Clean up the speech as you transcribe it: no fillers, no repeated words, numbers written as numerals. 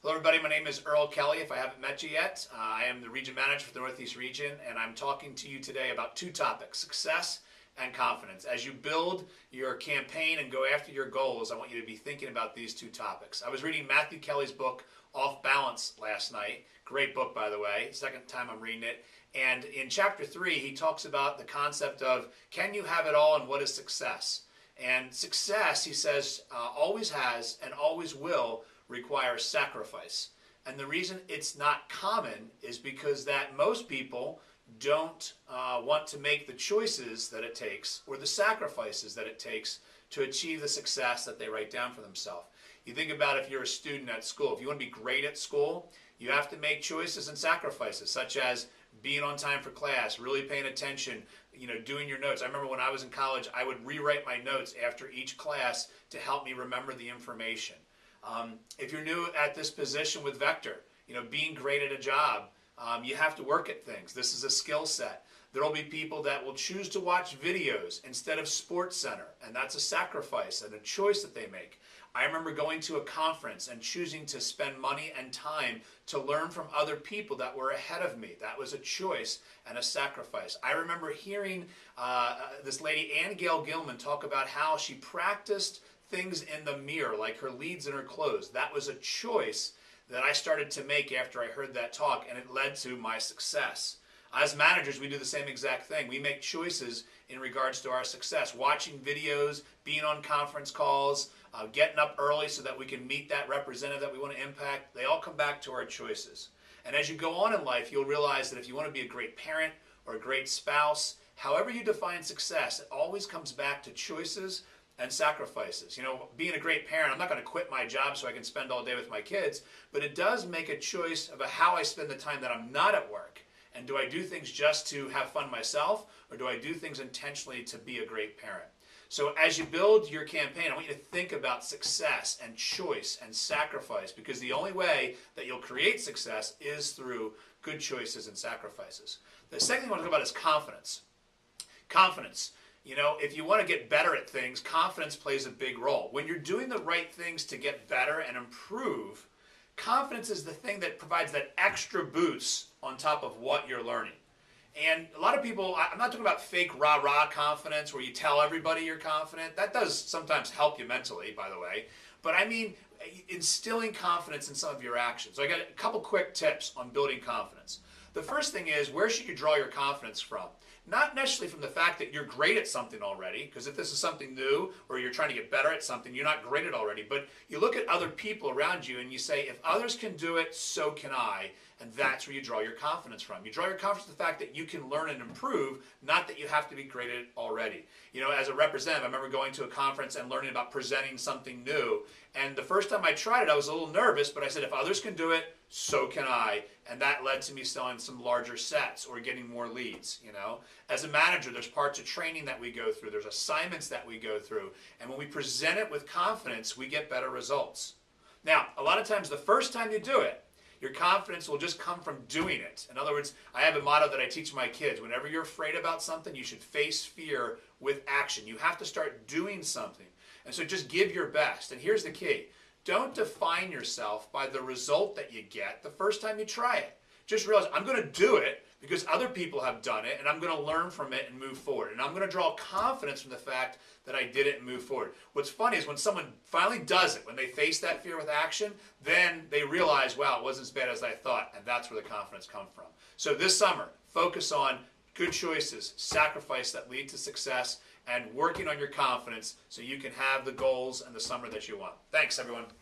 Hello everybody, my name is Earl Kelly. If I haven't met you yet, I am the Region Manager for the Northeast Region, and I'm talking to you today about two topics, success and confidence. As you build your campaign and go after your goals, I want you to be thinking about these two topics. I was reading Matthew Kelly's book, Off Balance, last night. Great book, by the way. Second time I'm reading it. And in chapter 3, he talks about the concept of, can you have it all and what is success? And success, he says, always has and always will require sacrifice. And the reason it's not common is because that most people don't want to make the choices that it takes or the sacrifices that it takes to achieve the success that they write down for themselves. You think about if you're a student at school. If you want to be great at school, you have to make choices and sacrifices, such as being on time for class, really paying attention, doing your notes. I remember when I was in college, I would rewrite my notes after each class to help me remember the information. If you're new at this position with Vector, being great at a job, you have to work at things. This is a skill set. There will be people that will choose to watch videos instead of Sports Center, and that's a sacrifice and a choice that they make. I remember going to a conference and choosing to spend money and time to learn from other people that were ahead of me. That was a choice and a sacrifice. I remember hearing this lady, Ann Gail Gilman, talk about how she practiced things in the mirror, like her leads and her clothes. That was a choice that I started to make after I heard that talk, and it led to my success. As managers, we do the same exact thing. We make choices in regards to our success. Watching videos, being on conference calls, getting up early so that we can meet that representative that we want to impact. They all come back to our choices. And as you go on in life, you'll realize that if you want to be a great parent or a great spouse, however you define success, it always comes back to choices and sacrifices. Being a great parent, I'm not going to quit my job so I can spend all day with my kids, but it does make a choice about how I spend the time that I'm not at work. And do I do things just to have fun myself, or do I do things intentionally to be a great parent? So as you build your campaign, I want you to think about success and choice and sacrifice, because the only way that you'll create success is through good choices and sacrifices. The second thing I want to talk about is confidence. Confidence. If you want to get better at things, confidence plays a big role. When you're doing the right things to get better and improve, confidence is the thing that provides that extra boost on top of what you're learning. And a lot of people, I'm not talking about fake rah-rah confidence where you tell everybody you're confident. That does sometimes help you mentally, by the way. But I mean instilling confidence in some of your actions. So I got a couple quick tips on building confidence. The first thing is, where should you draw your confidence from? Not necessarily from the fact that you're great at something already, because if this is something new or you're trying to get better at something, you're not great at already, but you look at other people around you and you say, if others can do it, so can I, and that's where you draw your confidence from. You draw your confidence from the fact that you can learn and improve, not that you have to be great at it already. As a representative, I remember going to a conference and learning about presenting something new, and the first time I tried it, I was a little nervous, but I said, if others can do it, so can I, and that led to me selling some larger sets or getting more leads. As a manager, there's parts of training that we go through, there's assignments that we go through, and when we present it with confidence, we get better results. Now, a lot of times the first time you do it, your confidence will just come from doing it. In other words, I have a motto that I teach my kids. Whenever you're afraid about something, you should face fear with action. You have to start doing something. And so just give your best. And here's the key. Don't define yourself by the result that you get the first time you try it. Just realize, I'm going to do it because other people have done it, and I'm going to learn from it and move forward. And I'm going to draw confidence from the fact that I did it and move forward. What's funny is when someone finally does it, when they face that fear with action, then they realize, wow, it wasn't as bad as I thought, and that's where the confidence comes from. So this summer, focus on good choices, sacrifice that lead to success, and working on your confidence so you can have the goals and the summer that you want. Thanks, everyone.